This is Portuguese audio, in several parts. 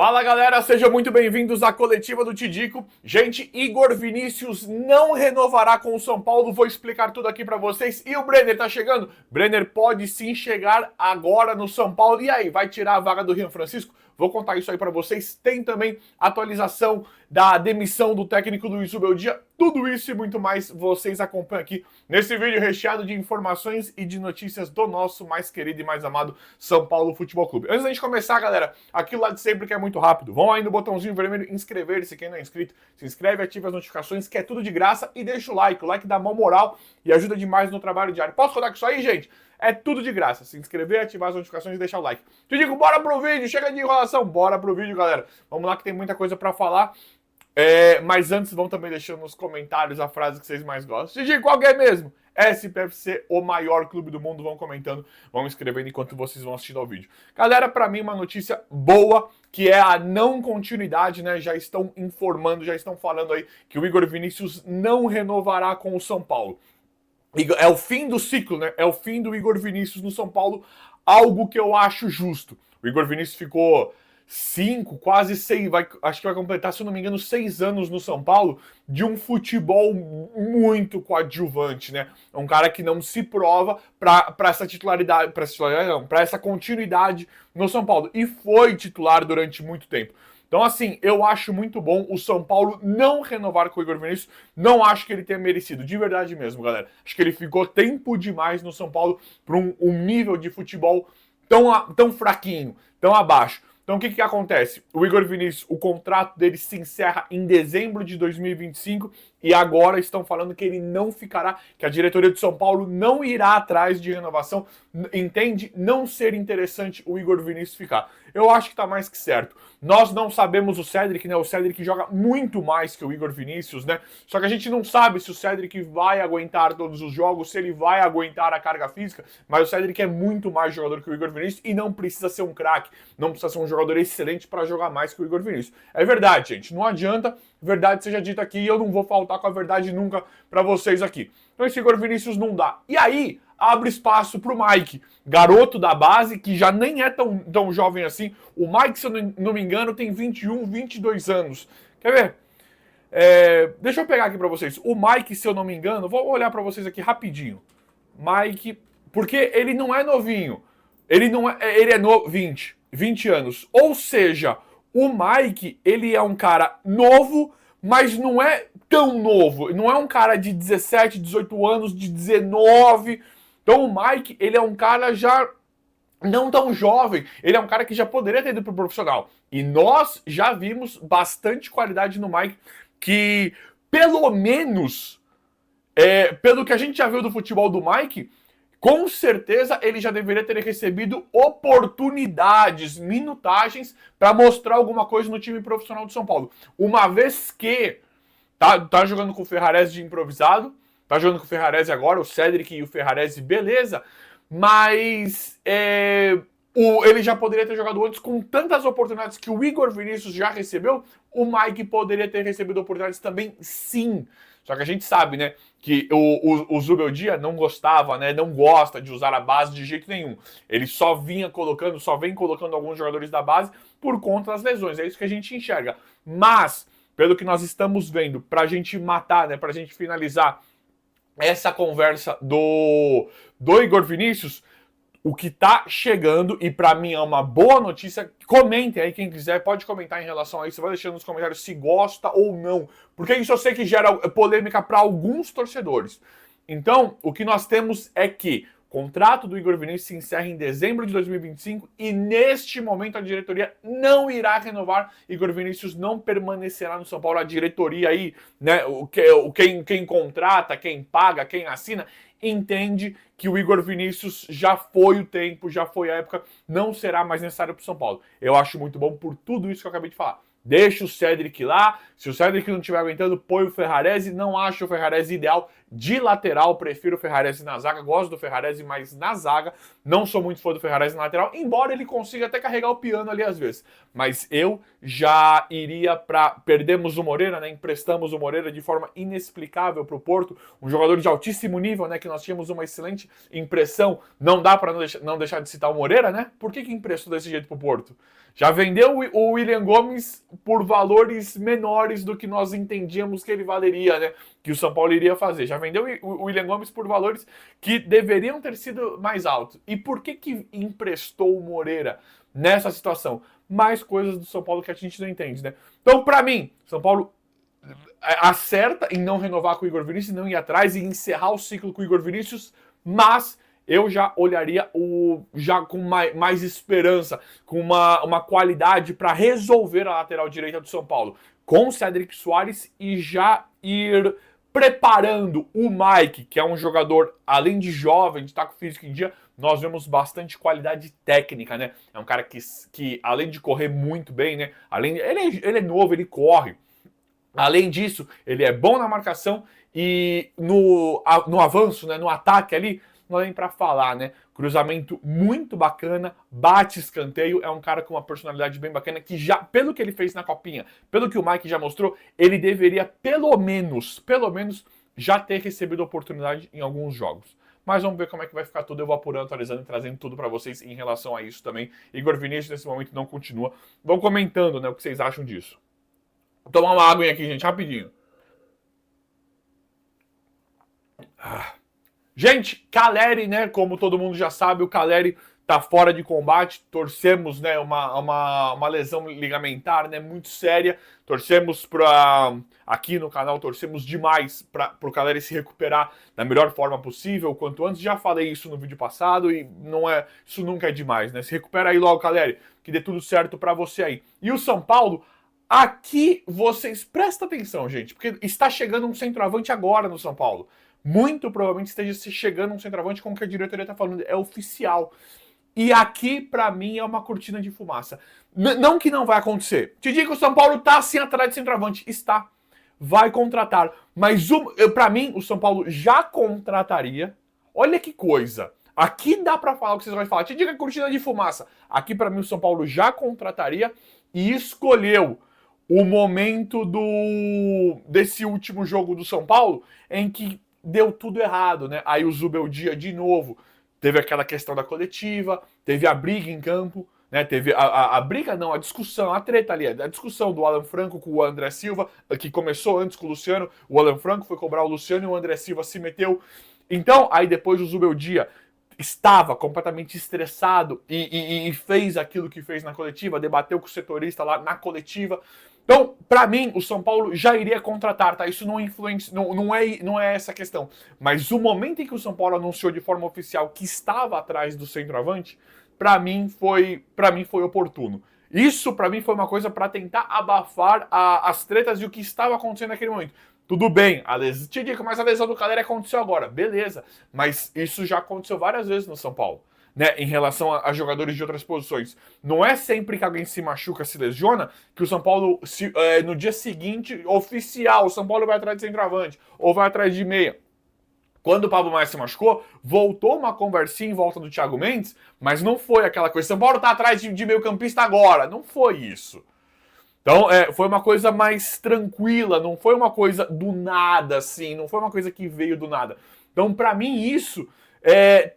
Fala galera, sejam muito bem-vindos à coletiva do Tidico. Gente, Igor Vinícius não renovará com o São Paulo, vou explicar tudo aqui pra vocês. E o Brenner tá chegando? Brenner pode sim chegar agora no São Paulo. E aí, vai tirar a vaga do Rian Francisco? Vou contar isso aí pra vocês. Tem também atualização da demissão do técnico Luiz Ubeldia. Tudo isso e muito mais vocês acompanham aqui nesse vídeo recheado de informações e de notícias do nosso mais querido e mais amado São Paulo Futebol Clube. Antes da gente começar, galera, aquilo lá de sempre que é muito rápido. Vão aí no botãozinho vermelho inscrever-se, quem não é inscrito. Se inscreve, ativa as notificações, que é tudo de graça. E deixa o like. O like dá mó moral e ajuda demais no trabalho diário. Posso rodar com isso aí, gente? É tudo de graça. Se inscrever, ativar as notificações e deixar o like. Te digo, bora pro vídeo. Chega de enrolação. Bora pro vídeo, galera. Vamos lá que tem muita coisa pra falar. Mas antes, vão também deixando nos comentários a frase que vocês mais gostam. Te digo, qual que é mesmo? SPFC, o maior clube do mundo. Vão comentando, vão escrevendo enquanto vocês vão assistindo ao vídeo. Galera, pra mim uma notícia boa, que é a não continuidade, né? Já estão informando, já estão falando aí que o Igor Vinícius não renovará com o São Paulo. É o fim do ciclo, né? É o fim do Igor Vinícius no São Paulo, algo que eu acho justo. O Igor Vinícius ficou 5, quase 6, acho que vai completar, se eu não me engano, 6 anos no São Paulo, de um futebol muito coadjuvante, né? É um cara que não se prova para essa titularidade, para essa continuidade no São Paulo. E foi titular durante muito tempo. Então, assim, eu acho muito bom o São Paulo não renovar com o Igor Vinícius. Não acho que ele tenha merecido, de verdade mesmo, galera. Acho que ele ficou tempo demais no São Paulo para um nível de futebol tão fraquinho, tão abaixo. Então, o que acontece? O Igor Vinícius, o contrato dele se encerra em dezembro de 2025 e agora estão falando que ele não ficará, que a diretoria de São Paulo não irá atrás de renovação, entende não ser interessante o Igor Vinícius ficar. Eu acho que tá mais que certo. Nós não sabemos o Cédric, né? O Cédric joga muito mais que o Igor Vinícius, né? Só que a gente não sabe se o Cédric vai aguentar todos os jogos, se ele vai aguentar a carga física, mas o Cédric é muito mais jogador que o Igor Vinícius e não precisa ser um craque, não precisa ser um jogador excelente para jogar mais que o Igor Vinícius. É verdade, gente. Não adianta, verdade seja dita aqui, e eu não vou faltar com a verdade nunca para vocês aqui. Então esse Igor Vinícius não dá. E aí, abre espaço pro Mike, garoto da base, que já nem é tão jovem assim. O Mike, se eu não me engano, tem 21, 22 anos. Quer ver? Deixa eu pegar aqui pra vocês. O Mike, se eu não me engano, vou olhar pra vocês aqui rapidinho. Mike, porque ele não é novinho. Ele é 20 anos. Ou seja, o Mike, ele é um cara novo, mas não é tão novo. Não é um cara de 17, 18 anos, de 19. Então o Mike, ele é um cara já não tão jovem. Ele é um cara que já poderia ter ido pro profissional. E nós já vimos bastante qualidade no Mike, que pelo menos, pelo que a gente já viu do futebol do Mike, com certeza ele já deveria ter recebido oportunidades, minutagens, para mostrar alguma coisa no time profissional do São Paulo. Uma vez que tá jogando com o Ferrarese de improvisado, tá jogando com o Ferrarese agora, o Cédric e o Ferrarese, beleza, mas ele já poderia ter jogado antes com tantas oportunidades que o Igor Vinícius já recebeu, o Mike poderia ter recebido oportunidades também, sim. Só que a gente sabe, né, que o Zubeldia não gostava, né, não gosta de usar a base de jeito nenhum. Ele só vem colocando alguns jogadores da base por conta das lesões. É isso que a gente enxerga. Mas, pelo que nós estamos vendo, pra gente matar, né, pra gente finalizar essa conversa do Igor Vinícius, o que tá chegando, e pra mim é uma boa notícia, comentem aí, quem quiser, pode comentar em relação a isso, vai deixando nos comentários se gosta ou não, porque isso eu sei que gera polêmica para alguns torcedores. Então, o que nós temos é que o contrato do Igor Vinícius se encerra em dezembro de 2025 e neste momento a diretoria não irá renovar. Igor Vinícius não permanecerá no São Paulo. A diretoria aí, né, quem contrata, quem paga, quem assina, entende que o Igor Vinícius já foi o tempo, já foi a época, não será mais necessário para o São Paulo. Eu acho muito bom por tudo isso que eu acabei de falar. Deixa o Cédric lá, se o Cédric não estiver aguentando, põe o Ferrarese, não acho o Ferrarese ideal de lateral, prefiro o Ferrarese na zaga, gosto do Ferrarese, mas na zaga, não sou muito fã do Ferrarese na lateral, embora ele consiga até carregar o piano ali às vezes, mas eu já iria para, perdemos o Moreira, né, emprestamos o Moreira de forma inexplicável para o Porto, um jogador de altíssimo nível, né, que nós tínhamos uma excelente impressão, não dá para não deixar de citar o Moreira, né, por que emprestou desse jeito para o Porto? Já vendeu o William Gomes por valores menores do que nós entendíamos que ele valeria, né? Que o São Paulo iria fazer. Já vendeu o William Gomes por valores que deveriam ter sido mais altos. E por que emprestou o Moreira nessa situação? Mais coisas do São Paulo que a gente não entende, né? Então, para mim, São Paulo acerta em não renovar com o Igor Vinícius, não ir atrás e encerrar o ciclo com o Igor Vinícius, mas eu já olharia já com mais esperança, com uma qualidade para resolver a lateral direita do São Paulo, com o Cédric Soares e já ir preparando o Mike, que é um jogador, além de jovem, de estar com físico em dia, nós vemos bastante qualidade técnica, né? É um cara que além de correr muito bem, né? Ele é novo, ele corre. Além disso, ele é bom na marcação e no avanço, né, no ataque ali, não tem para falar, né? Cruzamento muito bacana, bate escanteio, é um cara com uma personalidade bem bacana que já, pelo que ele fez na copinha, pelo que o Mike já mostrou, ele deveria pelo menos, já ter recebido oportunidade em alguns jogos. Mas vamos ver como é que vai ficar tudo. Eu vou apurando, atualizando e trazendo tudo para vocês em relação a isso também. Igor Vinícius nesse momento não continua. Vão comentando, né, o que vocês acham disso. Vou tomar uma água aqui, gente, rapidinho. Gente, Caleri, né? Como todo mundo já sabe, o Caleri tá fora de combate. Torcemos, né? Uma lesão ligamentar, né? Muito séria. Torcemos aqui no canal, torcemos demais pro Caleri se recuperar da melhor forma possível, quanto antes. Já falei isso no vídeo passado e isso nunca é demais, né? Se recupera aí logo, Caleri, que dê tudo certo para você aí. E o São Paulo, aqui vocês prestem atenção, gente, porque está chegando um centroavante agora no São Paulo. Muito provavelmente esteja chegando um centroavante com o que a diretoria está falando, é oficial. E aqui, para mim, é uma cortina de fumaça. Não que não vai acontecer. Te digo que o São Paulo está assim atrás de centroavante. Está. Vai contratar. Mas, para mim, o São Paulo já contrataria. Olha que coisa. Aqui dá para falar o que vocês vão falar. Te digo que é cortina de fumaça. Aqui, para mim, o São Paulo já contrataria e escolheu o momento desse último jogo do São Paulo em que deu tudo errado, né? Aí o Zubeldia de novo teve aquela questão da coletiva, teve a briga em campo, né? Teve a briga não, a discussão, a treta ali, a discussão do Alan Franco com o André Silva, que começou antes com o Luciano, o Alan Franco foi cobrar o Luciano e o André Silva se meteu. Então, aí depois o Zubeldia estava completamente estressado e fez aquilo que fez na coletiva, debateu com o setorista lá na coletiva. Então, para mim, o São Paulo já iria contratar, tá? Isso não é essa questão. Mas o momento em que o São Paulo anunciou de forma oficial que estava atrás do centroavante, para mim foi oportuno. Isso, para mim, foi uma coisa para tentar abafar as tretas e o que estava acontecendo naquele momento. Tudo bem, te digo, mas a lesão do Caleri aconteceu agora, beleza. Mas isso já aconteceu várias vezes no São Paulo. Né, em relação a jogadores de outras posições. Não é sempre que alguém se machuca, se lesiona, que o São Paulo, no dia seguinte, oficial, o São Paulo vai atrás de centroavante, ou vai atrás de meia. Quando o Pablo Maia se machucou, voltou uma conversinha em volta do Thiago Mendes, mas não foi aquela coisa, São Paulo tá atrás de meio campista agora. Não foi isso. Então, foi uma coisa mais tranquila, não foi uma coisa do nada, assim, não foi uma coisa que veio do nada. Então, para mim, isso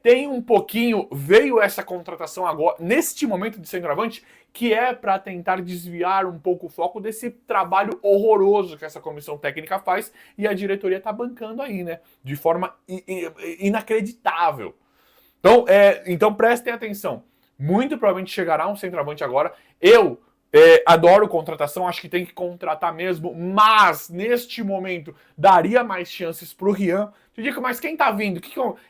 tem um pouquinho, veio essa contratação agora, neste momento de centroavante, que é para tentar desviar um pouco o foco desse trabalho horroroso que essa comissão técnica faz e a diretoria tá bancando aí, né? De forma inacreditável. Então prestem atenção. Muito provavelmente chegará um centroavante agora. Eu adoro contratação, acho que tem que contratar mesmo, mas neste momento daria mais chances pro Rian. Te digo, mas quem tá vindo?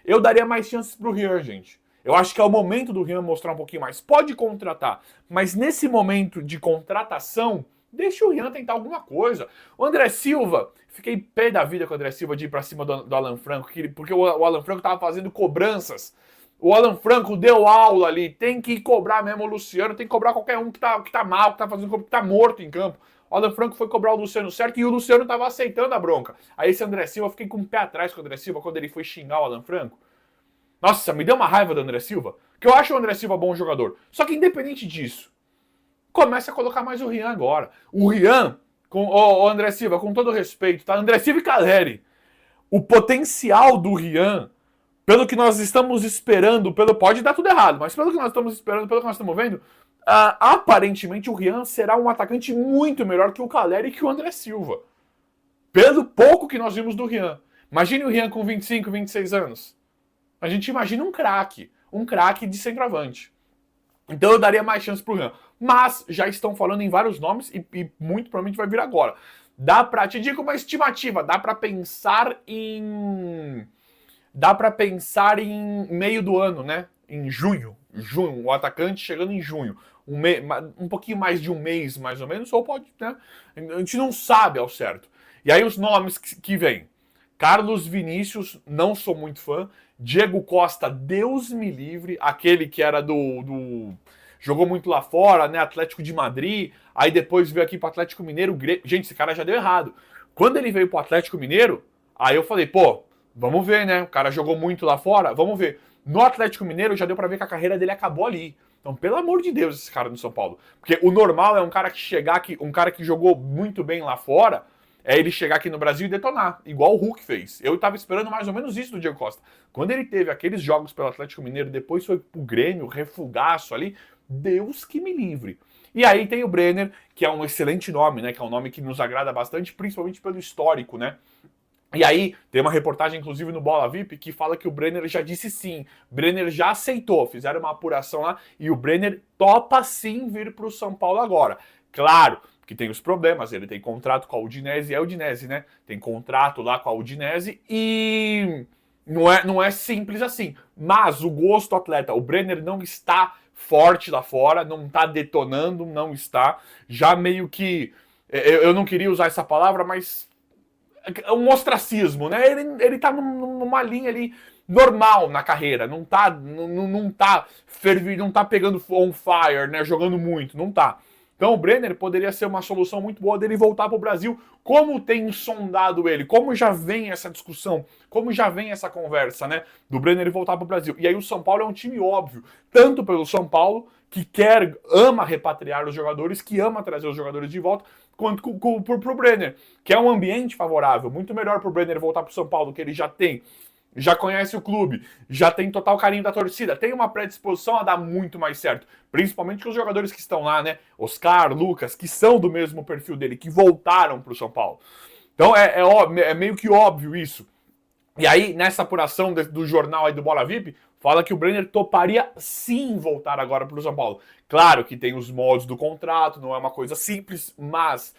Eu daria mais chances pro Rian, gente. Eu acho que é o momento do Rian mostrar um pouquinho mais. Pode contratar, mas nesse momento de contratação, deixa o Rian tentar alguma coisa. O André Silva, fiquei pé da vida com o André Silva de ir pra cima do Alan Franco, porque o Alan Franco tava fazendo cobranças. O Alan Franco deu aula ali, tem que cobrar mesmo o Luciano, tem que cobrar qualquer um que tá mal, que tá fazendo que tá morto em campo. O Alan Franco foi cobrar o Luciano certo e o Luciano tava aceitando a bronca. Aí esse André Silva, eu fiquei com o pé atrás com o André Silva quando ele foi xingar o Alan Franco. Nossa, me deu uma raiva do André Silva, que eu acho o André Silva bom jogador. Só que independente disso, começa a colocar mais o Rian agora. O Rian, o André Silva, com todo respeito, tá? André Silva e Caleri. O potencial do Rian pelo que nós estamos esperando, pode dar tudo errado, mas pelo que nós estamos esperando, pelo que nós estamos vendo, aparentemente o Rian será um atacante muito melhor que o Caleri e que o André Silva. Pelo pouco que nós vimos do Rian. Imagine o Rian com 25, 26 anos. A gente imagina um craque de centroavante. Então eu daria mais chance pro Rian. Mas já estão falando em vários nomes e muito provavelmente vai vir agora. Dá pra, te digo uma estimativa, dá pra pensar em meio do ano, né? Em junho, o atacante chegando em junho. Um pouquinho mais de um mês, mais ou menos, ou pode, né? A gente não sabe ao certo. E aí os nomes que vêm. Carlos Vinícius, não sou muito fã. Diego Costa, Deus me livre. Aquele que era jogou muito lá fora, né? Atlético de Madrid. Aí depois veio aqui pro Atlético Mineiro. Gente, esse cara já deu errado. Quando ele veio pro Atlético Mineiro, aí eu falei, pô, vamos ver, né? O cara jogou muito lá fora, vamos ver. No Atlético Mineiro já deu pra ver que a carreira dele acabou ali. Então, pelo amor de Deus, esse cara no São Paulo. Porque o normal é um cara que chegar aqui, um cara que jogou muito bem lá fora, é ele chegar aqui no Brasil e detonar, igual o Hulk fez. Eu tava esperando mais ou menos isso do Diego Costa. Quando ele teve aqueles jogos pelo Atlético Mineiro, depois foi pro Grêmio, refugaço ali, Deus que me livre. E aí tem o Brenner, que é um excelente nome, né? Que é um nome que nos agrada bastante, principalmente pelo histórico, né? E aí, tem uma reportagem, inclusive, no Bola VIP, que fala que o Brenner já disse sim. Brenner já aceitou, fizeram uma apuração lá, e o Brenner topa sim vir para o São Paulo agora. Claro que tem os problemas, ele tem contrato com a Udinese, e é a Udinese, né? Tem contrato lá com a Udinese, e não é simples assim. Mas o gosto atleta, o Brenner não está forte lá fora, não está detonando, não está. Já meio que, eu não queria usar essa palavra, mas um ostracismo, né? Ele tá numa linha ali normal na carreira, não tá fervido, não tá pegando on fire, né? Jogando muito, não tá. Então o Brenner poderia ser uma solução muito boa dele voltar para o Brasil, como tem sondado ele, como já vem essa discussão, como já vem essa conversa, né? Do Brenner voltar para o Brasil. E aí o São Paulo é um time óbvio, tanto pelo São Paulo, que ama repatriar os jogadores, que ama trazer os jogadores de volta, quanto pro Brenner, que é um ambiente favorável, muito melhor pro Brenner voltar pro São Paulo, que ele já conhece o clube, já tem total carinho da torcida, tem uma predisposição a dar muito mais certo, principalmente com os jogadores que estão lá, né? Oscar, Lucas, que são do mesmo perfil dele, que voltaram pro São Paulo. Então é meio que óbvio isso. E aí, nessa apuração do jornal aí do Bola VIP, fala que o Brenner toparia sim voltar agora para o São Paulo. Claro que tem os moldes do contrato, não é uma coisa simples, mas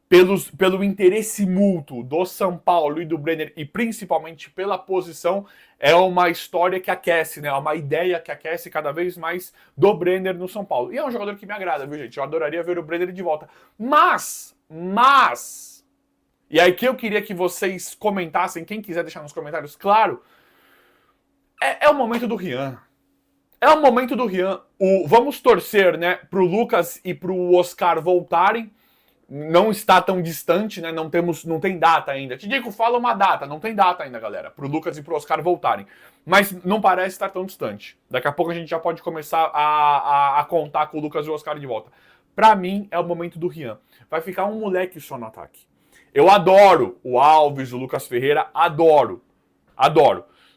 pelo interesse mútuo do São Paulo e do Brenner, e principalmente pela posição, é uma história que aquece, né? É uma ideia que aquece cada vez mais do Brenner no São Paulo. E é um jogador que me agrada, viu, gente? Eu adoraria ver o Brenner de volta. Mas, e aí que eu queria que vocês comentassem, quem quiser deixar nos comentários, claro, é o momento do Rian. É o momento do Rian. Vamos torcer, né, pro Lucas e pro Oscar voltarem. Não está tão distante, né? Não tem data ainda. Te digo, fala uma data, não tem data ainda, galera, pro Lucas e pro Oscar voltarem. Mas não parece estar tão distante. Daqui a pouco a gente já pode começar a contar com o Lucas e o Oscar de volta. Pra mim, é o momento do Rian. Vai ficar um moleque só no ataque. Eu adoro o Alves, o Lucas Ferreira, adoro.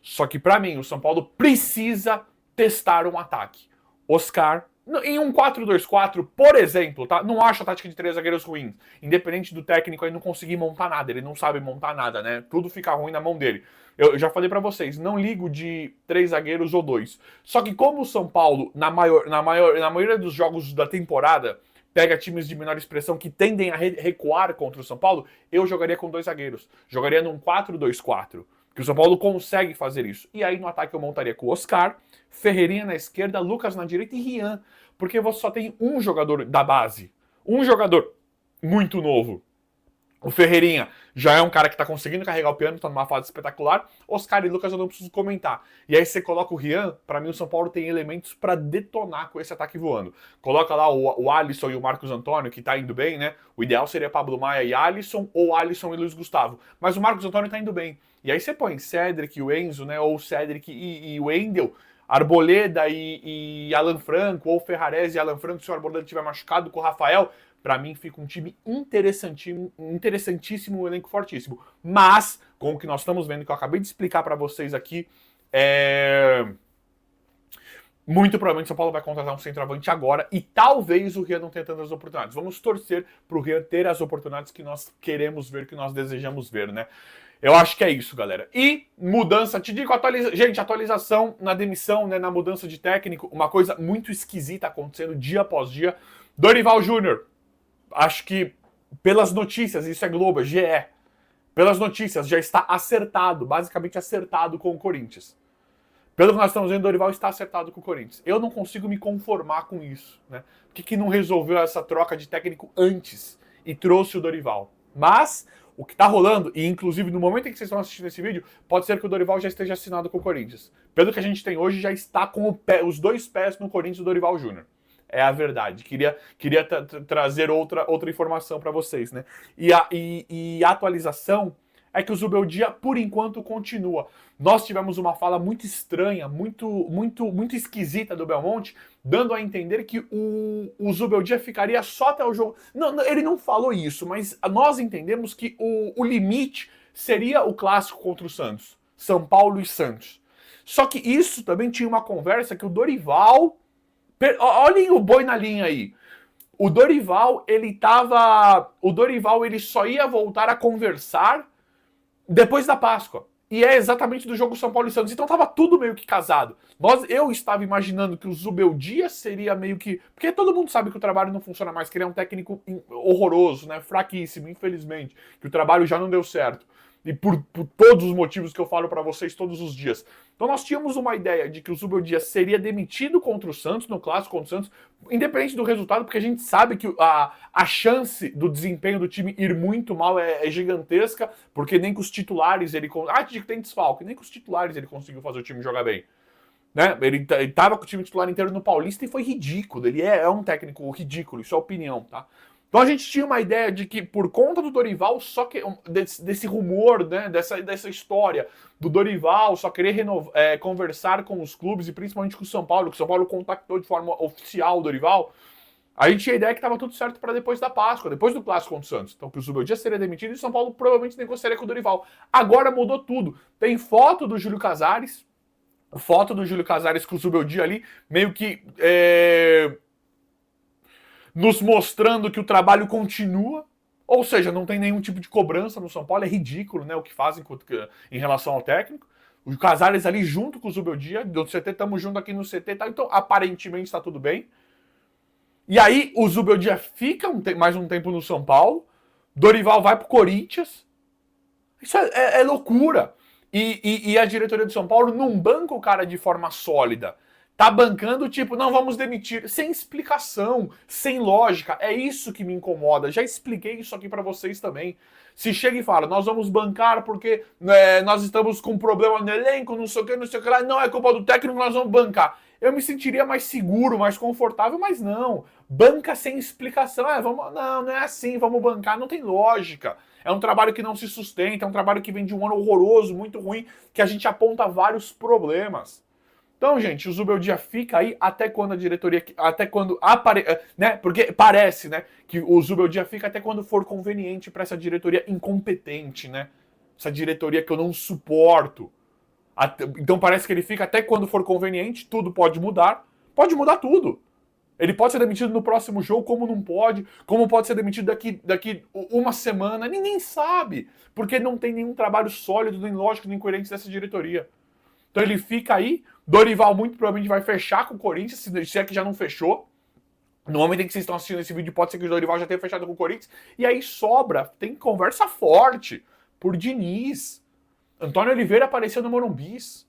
Só que pra mim, o São Paulo precisa testar um ataque. Oscar, em um 4-2-4, por exemplo, tá? Não acho a tática de 3 zagueiros ruim. Independente do técnico aí não conseguir montar nada, ele não sabe montar nada, né? Tudo fica ruim na mão dele. Eu já falei pra vocês, não ligo de 3 zagueiros ou 2. Só que como o São Paulo, na maioria dos jogos da temporada, pega times de menor expressão que tendem a recuar contra o São Paulo, eu jogaria com 2 zagueiros. Jogaria num 4-2-4. Que o São Paulo consegue fazer isso. E aí no ataque eu montaria com o Oscar, Ferreirinha na esquerda, Lucas na direita e Rian. Porque você só tem um jogador da base. Um jogador muito novo. O Ferreirinha já é um cara que tá conseguindo carregar o piano, tá numa fase espetacular. Oscar e Lucas eu não preciso comentar. E aí você coloca o Rian, pra mim o São Paulo tem elementos pra detonar com esse ataque voando. Coloca lá o Alisson e o Marcos Antônio, que tá indo bem, né? O ideal seria Pablo Maia e Alisson, ou Alisson e Luiz Gustavo. Mas o Marcos Antônio tá indo bem. E aí você põe Cedric e o Enzo, né? Ou Cedric e o Wendel, Arboleda e Alan Franco, ou Ferrarese e Alan Franco, se o Arboleda estiver machucado com o Rafael. Pra mim fica um time interessantíssimo, um elenco fortíssimo. Mas, com o que nós estamos vendo, que eu acabei de explicar pra vocês aqui, Muito provavelmente São Paulo vai contratar um centroavante agora e talvez o Rian não tenha tantas oportunidades. Vamos torcer pro Rian ter as oportunidades que nós queremos ver, que nós desejamos ver, né? Eu acho que é isso, galera. E mudança, te digo, gente, atualização na demissão, né, na mudança de técnico, uma coisa muito esquisita acontecendo dia após dia. Dorival Júnior, acho que pelas notícias, isso é Globo, é GE, pelas notícias já está acertado, basicamente acertado com o Corinthians. Pelo que nós estamos vendo, o Dorival está acertado com o Corinthians. Eu não consigo me conformar com isso, né? Por que não resolveu essa troca de técnico antes e trouxe o Dorival? Mas o que está rolando, e inclusive no momento em que vocês estão assistindo esse vídeo, pode ser que o Dorival já esteja assinado com o Corinthians. Pelo que a gente tem hoje, já está com os dois pés no Corinthians do Dorival Júnior. É a verdade. Queria trazer outra informação para vocês, né? E a atualização é que o Zubeldia, por enquanto, continua. Nós tivemos uma fala muito estranha, muito esquisita do Belmonte, dando a entender que o Zubeldia ficaria só até o jogo. Não, ele não falou isso, mas nós entendemos que o limite seria o clássico contra o Santos. São Paulo e Santos. Só que isso também tinha uma conversa que o Dorival... Olhem o boi na linha aí. O Dorival, ele só ia voltar a conversar depois da Páscoa. E é exatamente do jogo São Paulo e Santos. Então tava tudo meio que casado. Eu estava imaginando que o Zubeldia seria meio que... Porque todo mundo sabe que o trabalho não funciona mais, que ele é um técnico horroroso, né? Fraquíssimo, infelizmente. Que o trabalho já não deu certo. E por todos os motivos que eu falo para vocês todos os dias. Então nós tínhamos uma ideia de que o Zubeldia seria demitido contra o Santos, no clássico contra o Santos, independente do resultado, porque a gente sabe que a chance do desempenho do time ir muito mal é gigantesca, porque nem com os titulares ele... tem desfalque, nem com os titulares ele conseguiu fazer o time jogar bem. Né? Ele tava com o time titular inteiro no Paulista e foi ridículo. Ele é um técnico ridículo, isso é opinião, tá? Então a gente tinha uma ideia de que por conta do Dorival, só que desse rumor, né, dessa história do Dorival só querer conversar com os clubes e principalmente com o São Paulo, que o São Paulo contactou de forma oficial o Dorival, a gente tinha a ideia que estava tudo certo para depois da Páscoa, depois do clássico contra o Santos. Então que o Zubeldia seria demitido e o São Paulo provavelmente negociaria com o Dorival. Agora mudou tudo. Tem foto do Júlio Casares com o Zubeldia ali, meio que... nos mostrando que o trabalho continua, ou seja, não tem nenhum tipo de cobrança no São Paulo, é ridículo, né, o que fazem em relação ao técnico. O Casares ali junto com o Zubeldia, do CT, estamos junto aqui no CT, tá? Então aparentemente está tudo bem. E aí o Zubeldia fica mais um tempo no São Paulo, Dorival vai pro Corinthians, isso é loucura. E a diretoria do São Paulo não banca o cara de forma sólida. Tá bancando, tipo, não, vamos demitir. Sem explicação, sem lógica. É isso que me incomoda. Já expliquei isso aqui pra vocês também. Se chega e fala, nós vamos bancar porque nós estamos com problema no elenco, não sei o que lá. Não, é culpa do técnico, nós vamos bancar. Eu me sentiria mais seguro, mais confortável, mas não. Banca sem explicação. Não é assim, vamos bancar. Não tem lógica. É um trabalho que não se sustenta, é um trabalho que vem de um ano horroroso, muito ruim, que a gente aponta vários problemas. Então, gente, o Zubeldia fica aí até quando a diretoria... Até quando né? Porque parece, né? Que o Zubeldia fica até quando for conveniente para essa diretoria incompetente, né? Essa diretoria que eu não suporto. Então parece que ele fica até quando for conveniente, tudo pode mudar. Pode mudar tudo. Ele pode ser demitido no próximo jogo, como não pode. Como pode ser demitido daqui uma semana. Ninguém sabe. Porque não tem nenhum trabalho sólido, nem lógico, nem coerente dessa diretoria. Então ele fica aí, Dorival muito provavelmente vai fechar com o Corinthians, se é que já não fechou. No momento em que vocês estão assistindo esse vídeo, pode ser que o Dorival já tenha fechado com o Corinthians. E aí sobra, tem conversa forte por Diniz. Antônio Oliveira apareceu no Morumbis.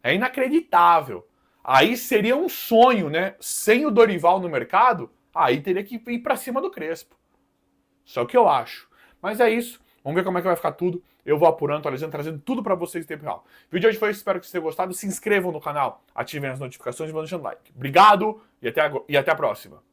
É inacreditável. Aí seria um sonho, né? Sem o Dorival no mercado, aí teria que ir pra cima do Crespo. Só que eu acho. Mas é isso. Vamos ver como é que vai ficar tudo. Eu vou apurando, atualizando, trazendo tudo pra vocês em tempo real. O vídeo de hoje foi esse, espero que vocês tenham gostado. Se inscrevam no canal, ativem as notificações e vão deixando like. Obrigado e até a próxima.